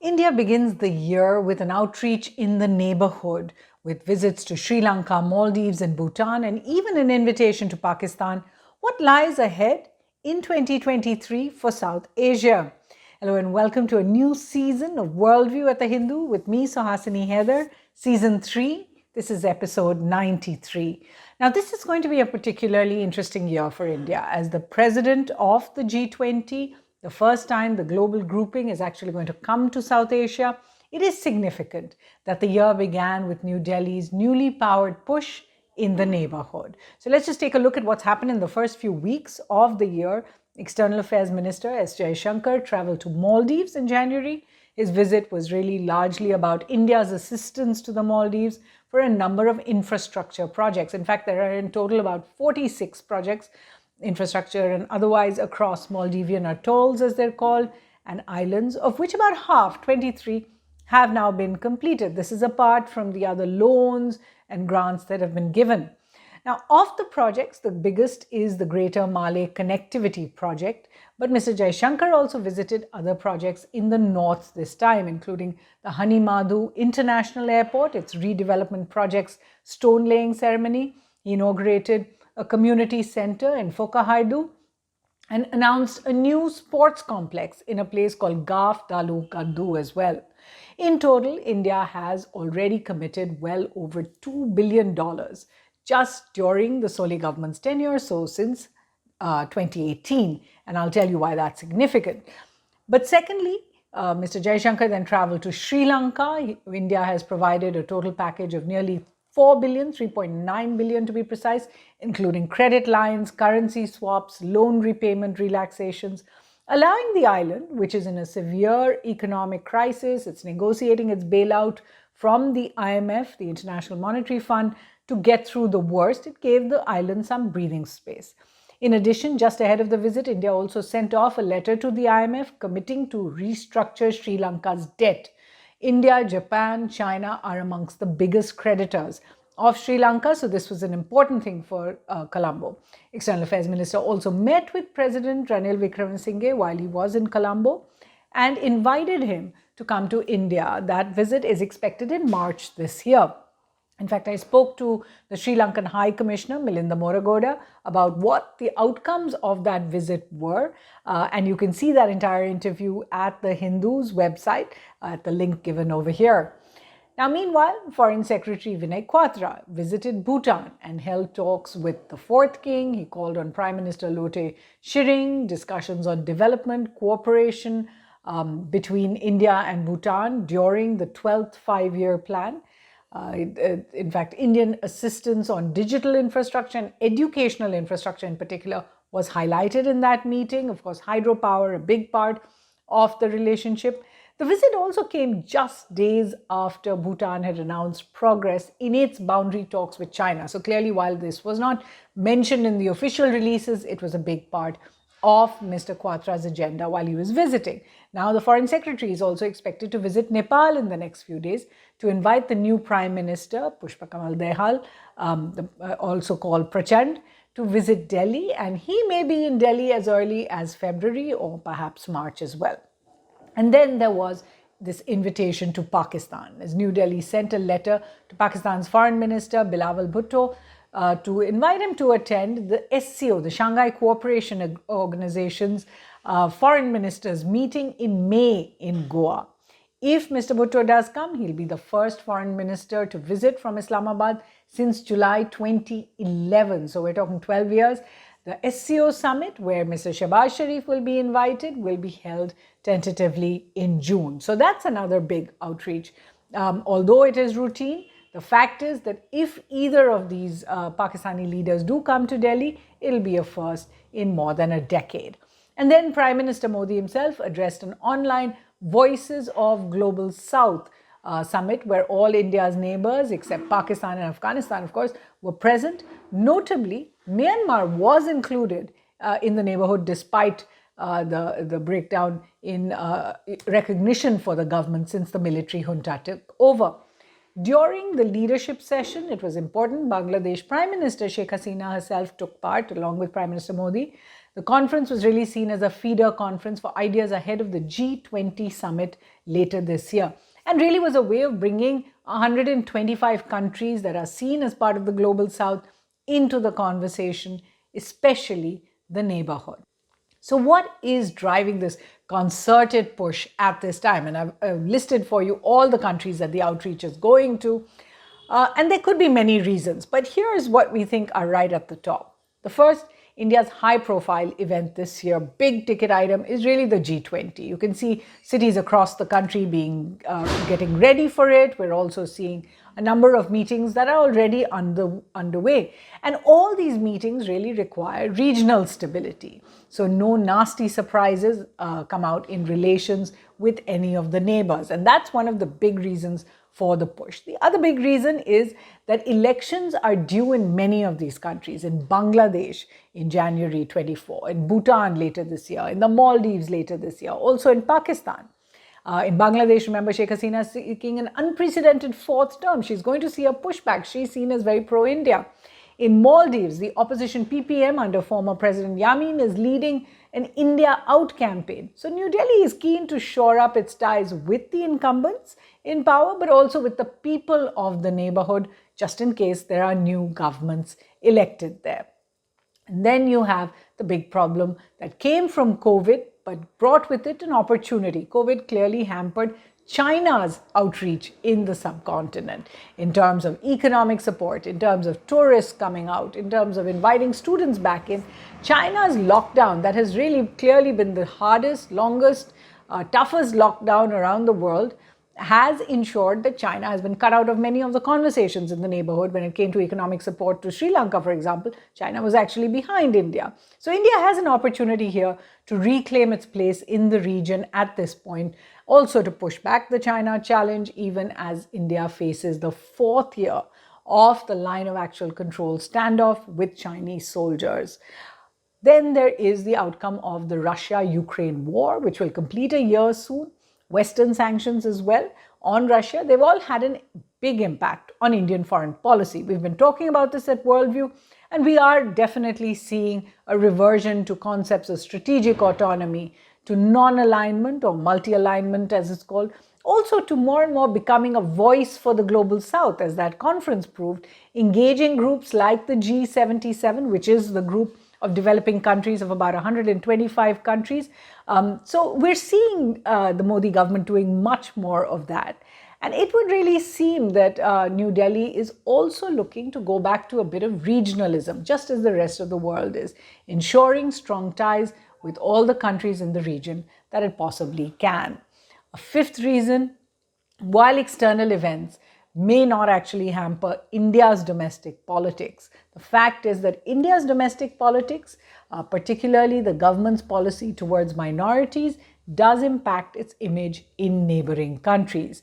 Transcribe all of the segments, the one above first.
India begins the year with an outreach in the neighbourhood, with visits to Sri Lanka, Maldives and Bhutan, and even an invitation to Pakistan. What lies ahead in 2023 for South Asia? Hello and welcome to a new season of Worldview at the Hindu with me, Suhasini Haidar, Season 3. This is episode 93. Now, this is going to be a particularly interesting year for India as the president of the G20. The first time the global grouping is actually going to come to South Asia. It is significant that the year began with New Delhi's newly powered push in the neighbourhood. So let's just take a look at what's happened in the first few weeks of the year. External Affairs Minister S. Jaishankar traveled to Maldives in January. His visit was really largely about India's assistance to the Maldives for a number of infrastructure projects. In fact, there are in total about 46 projects, infrastructure and otherwise, across Maldivian atolls, as they're called, and islands, of which about half, 23, have now been completed. This is apart from the other loans and grants that have been given. Now, of the projects, the biggest is the Greater Malay Connectivity Project, but Mr. Jaishankar also visited other projects in the north this time, including the Hanimadu International Airport, its redevelopment project's stone-laying ceremony. He inaugurated a community center in Fokahaidu and announced a new sports complex in a place called Gaf Dalu Gandu as well. In total, India has already committed well over $2 billion just during the Soli government's tenure, so since 2018. And I'll tell you why that's significant. But secondly, Mr. Jaishankar then traveled to Sri Lanka. India has provided a total package of nearly 4 billion, 3.9 billion to be precise, including credit lines, currency swaps, loan repayment relaxations, allowing the island, which is in a severe economic crisis, it's negotiating its bailout from the IMF, the International Monetary Fund, to get through the worst. It gave the island some breathing space. In addition, just ahead of the visit, India also sent off a letter to the IMF committing to restructure Sri Lanka's debt. India, Japan, China are amongst the biggest creditors of Sri Lanka, so this was an important thing for Colombo. External Affairs Minister also met with President Ranil Wickremesinghe while he was in Colombo and invited him to come to India. That visit is expected in March this year. In fact, I spoke to the Sri Lankan High Commissioner, Milinda Moragoda, about what the outcomes of that visit were. And you can see that entire interview at the Hindu's website, at the link given over here. Now, meanwhile, Foreign Secretary Vinay Quatra visited Bhutan and held talks with the fourth king. He called on Prime Minister Lote Tshering, discussions on development, cooperation between India and Bhutan during the 12th five-year plan. In fact, Indian assistance on digital infrastructure and educational infrastructure in particular was highlighted in that meeting. Of course, hydropower, a big part of the relationship. The visit also came just days after Bhutan had announced progress in its boundary talks with China. So clearly, while this was not mentioned in the official releases, it was a big part of Mr. Quatra's agenda while he was visiting. Now, the Foreign Secretary is also expected to visit Nepal in the next few days to invite the new Prime Minister, Pushpa Kamal Dehal, also called Prachand, to visit Delhi. And he may be in Delhi as early as February or perhaps March as well. And then there was this invitation to Pakistan, as New Delhi sent a letter to Pakistan's Foreign Minister, Bilawal Bhutto, to invite him to attend the SCO, the Shanghai Cooperation Organization's foreign ministers meeting in May in Goa. If Mr. Bhutto does come, he'll be the first foreign minister to visit from Islamabad since July 2011. So we're talking 12 years. The SCO summit, where Mr. Shehbaz Sharif will be invited, will be held tentatively in June. So that's another big outreach. Although it is routine, the fact is that if either of these Pakistani leaders do come to Delhi, it'll be a first in more than a decade. And then Prime Minister Modi himself addressed an online Voices of Global South summit where all India's neighbors, except Pakistan and Afghanistan, of course, were present. Notably, Myanmar was included in the neighborhood despite the breakdown in recognition for the government since the military junta took over. During the leadership session, it was important, Bangladesh Prime Minister Sheikh Hasina herself took part along with Prime Minister Modi. The conference was really seen as a feeder conference for ideas ahead of the G20 summit later this year, and really was a way of bringing 125 countries that are seen as part of the global south into the conversation, especially the neighborhood. So what is driving this concerted push at this time? And I've listed for you all the countries that the outreach is going to. And there could be many reasons, but here's what we think are right at the top. The first, India's high-profile event this year, big ticket item, is really the G20. You can see cities across the country getting ready for it. We're also seeing a number of meetings that are already underway. And all these meetings really require regional stability. So no nasty surprises come out in relations with any of the neighbors. And that's one of the big reasons for the push. The other big reason is that elections are due in many of these countries, in Bangladesh in January 24, in Bhutan later this year, in the Maldives later this year, also in Pakistan. In Bangladesh, remember, Sheikh Hasina is seeking an unprecedented fourth term. She's going to see a pushback. She's seen as very pro-India. In Maldives, the opposition PPM under former President Yamin is leading an India out campaign. So New Delhi is keen to shore up its ties with the incumbents in power, but also with the people of the neighborhood, just in case there are new governments elected there. And then you have the big problem that came from COVID, but brought with it an opportunity. COVID clearly hampered China's outreach in the subcontinent in terms of economic support, in terms of tourists coming out, in terms of inviting students back in. China's lockdown, that has really clearly been the hardest, longest, toughest lockdown around the world, has ensured that China has been cut out of many of the conversations in the neighborhood. When it came to economic support to Sri Lanka, for example, China was actually behind India. So India has an opportunity here to reclaim its place in the region at this point, also to push back the China challenge, even as India faces the fourth year of the line of actual control standoff with Chinese soldiers. Then there is the outcome of the Russia-Ukraine war, which will complete a year soon. Western sanctions as well on Russia. They've all had a big impact on Indian foreign policy. We've been talking about this at Worldview, and we are definitely seeing a reversion to concepts of strategic autonomy, to non-alignment or multi-alignment as it's called, also to more and more becoming a voice for the global south, as that conference proved, engaging groups like the G77, which is the group of developing countries of about 125 countries. So we're seeing the Modi government doing much more of that. And it would really seem that New Delhi is also looking to go back to a bit of regionalism, just as the rest of the world is, ensuring strong ties with all the countries in the region that it possibly can. A fifth reason, while external events may not actually hamper India's domestic politics, the fact is that India's domestic politics, particularly the government's policy towards minorities, does impact its image in neighboring countries,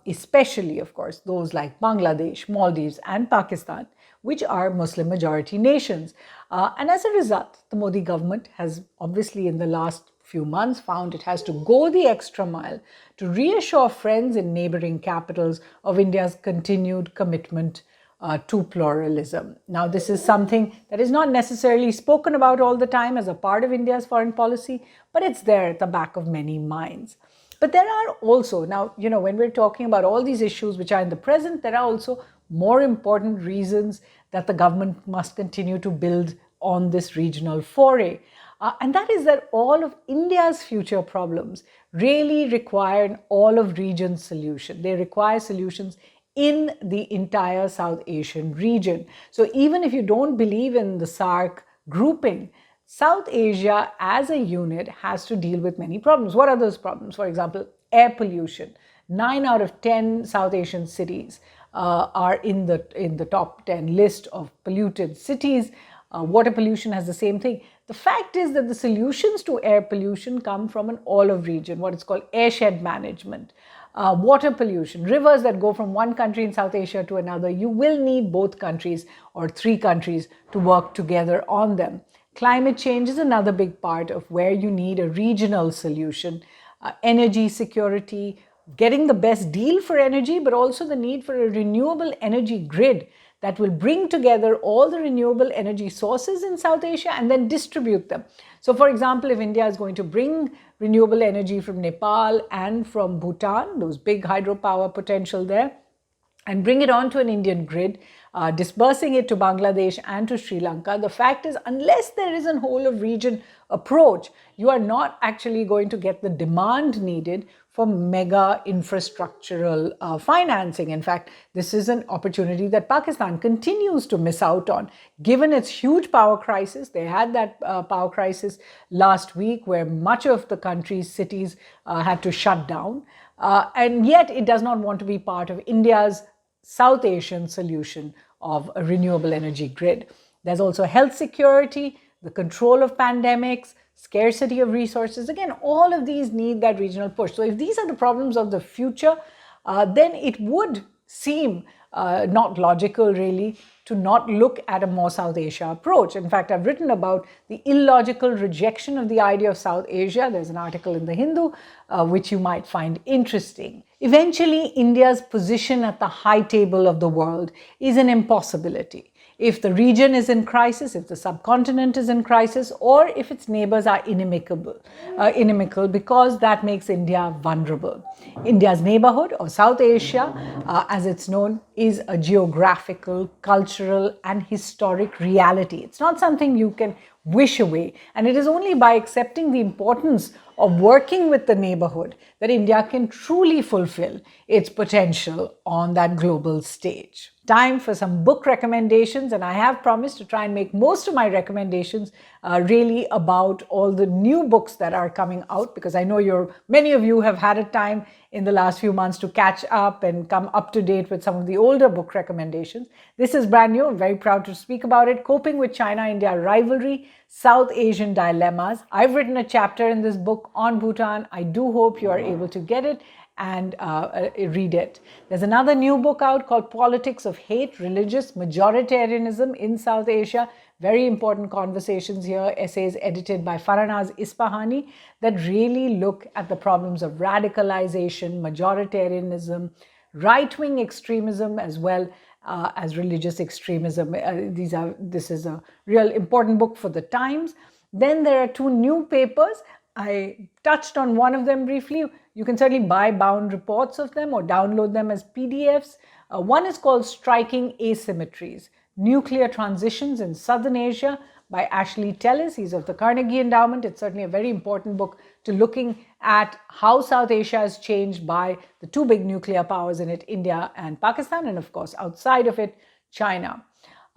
especially, of course, those like Bangladesh, Maldives, and Pakistan, which are Muslim majority nations. And as a result, the Modi government has obviously in the last few months found it has to go the extra mile to reassure friends in neighboring capitals of India's continued commitment to pluralism. Now, this is something that is not necessarily spoken about all the time as a part of India's foreign policy, but it's there at the back of many minds. But there are also, now, when we're talking about all these issues which are in the present, there are also more important reasons that the government must continue to build on this regional foray. And that is that all of India's future problems really require an all-of-region solution. They require solutions in the entire South Asian region. So even if you don't believe in the SAARC grouping, South Asia as a unit has to deal with many problems. What are those problems? For example, air pollution. 9 out of 10 South Asian cities are in the top 10 list of polluted cities. Water pollution has the same thing. The fact is that the solutions to air pollution come from an all-of region, what is called airshed management. Water pollution, rivers that go from one country in South Asia to another, you will need both countries or 3 countries to work together on them. Climate change is another big part of where you need a regional solution. Energy security, getting the best deal for energy, but also the need for a renewable energy grid that will bring together all the renewable energy sources in South Asia and then distribute them. So for example, if India is going to bring renewable energy from Nepal and from Bhutan, those big hydropower potential there, and bring it onto an Indian grid, dispersing it to Bangladesh and to Sri Lanka, the fact is, unless there is a whole of region approach, you are not actually going to get the demand needed for mega infrastructural financing. In fact, this is an opportunity that Pakistan continues to miss out on, given its huge power crisis. They had that power crisis last week where much of the country's cities had to shut down. And yet it does not want to be part of India's South Asian solution of a renewable energy grid. There's also health security, the control of pandemics, scarcity of resources. Again, all of these need that regional push. So if these are the problems of the future, then it would seem not logical really to not look at a more South Asia approach. In fact, I've written about the illogical rejection of the idea of South Asia. There's an article in The Hindu which you might find interesting. Eventually, India's position at the high table of the world is an impossibility. If the region is in crisis, if the subcontinent is in crisis, or if its neighbors are inimical, because that makes India vulnerable. India's neighborhood, or South Asia, as it's known, is a geographical, cultural, and historic reality. It's not something you can wish away. And it is only by accepting the importance of working with the neighborhood that India can truly fulfill its potential on that global stage. Time for some book recommendations, and I have promised to try and make most of my recommendations really about all the new books that are coming out, because I know many of you have had a time in the last few months to catch up and come up to date with some of the older book recommendations. This is brand new. I'm very proud to speak about it. Coping with China-India Rivalry, South Asian Dilemmas. I've written a chapter in this book on Bhutan. I do hope you are able to get it and read it. There's another new book out called Politics of Hate, Religious Majoritarianism in South Asia. Very important conversations here, essays edited by Farnaz Isfahani that really look at the problems of radicalization, majoritarianism, right-wing extremism, as well as religious extremism. This is a real important book for the times. Then there are two new papers. I touched on one of them briefly. You can certainly buy bound reports of them or download them as PDFs. One is called Striking Asymmetries, Nuclear Transitions in Southern Asia by Ashley Tellis. He's of the Carnegie Endowment. It's certainly a very important book to looking at how South Asia has changed by the two big nuclear powers in it, India and Pakistan, and of course, outside of it, China.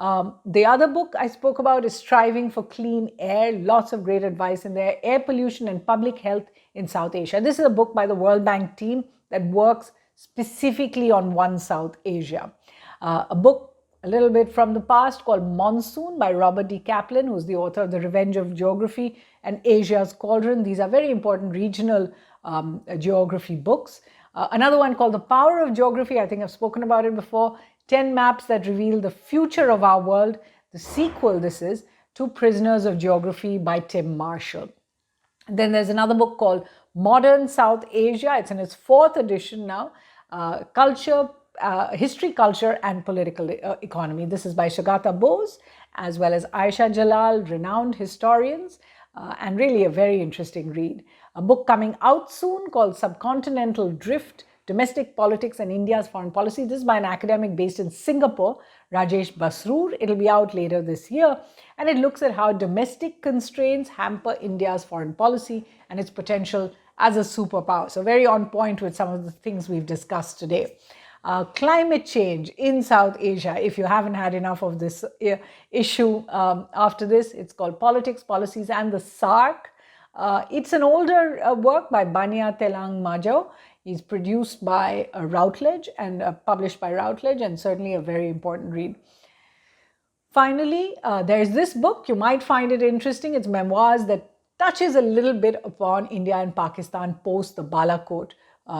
The other book I spoke about is Striving for Clean Air. Lots of great advice in there. Air Pollution and Public Health in South Asia. This is a book by the World Bank team that works specifically on one South Asia. A book a little bit from the past called Monsoon by Robert D. Kaplan, who's the author of The Revenge of Geography and Asia's Cauldron. These are very important regional geography books. Another one called The Power of Geography. I think I've spoken about it before. 10 Maps That Reveal the Future of Our World. The sequel, this is, to Prisoners of Geography by Tim Marshall. And then there's another book called Modern South Asia. It's in its 4th edition now. History, Culture, and Political Economy. This is by Shagata Bose, as well as Aisha Jalal, renowned historians, and really a very interesting read. A book coming out soon called Subcontinental Drift, Domestic Politics and India's Foreign Policy. This is by an academic based in Singapore, Rajesh Basroor. It'll be out later this year. And it looks at how domestic constraints hamper India's foreign policy and its potential as a superpower. So very on point with some of the things we've discussed today. Climate change in South Asia. If you haven't had enough of this issue after this, it's called Politics, Policies and the SARC. It's an older work by Bania Telang Majau. He's produced by Routledge and published by Routledge, and certainly a very important read. Finally, there's this book. You might find it interesting. It's memoirs that touches a little bit upon India and Pakistan post the Balakot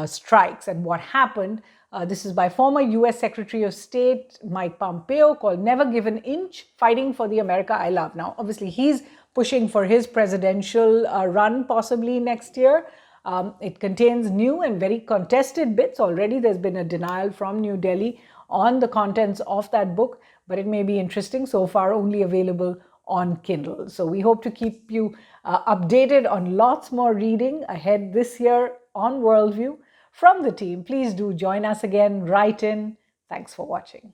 strikes and what happened. This is by former US Secretary of State Mike Pompeo, called Never Give an Inch, Fighting for the America I Love. Now, obviously, he's pushing for his presidential run possibly next year. It contains new and very contested bits. Already there's been a denial from New Delhi on the contents of that book. but it may be interesting. So far, only available on Kindle. So we hope to keep you updated on lots more reading ahead this year on Worldview. From the team, please do join us again, write in. Thanks for watching.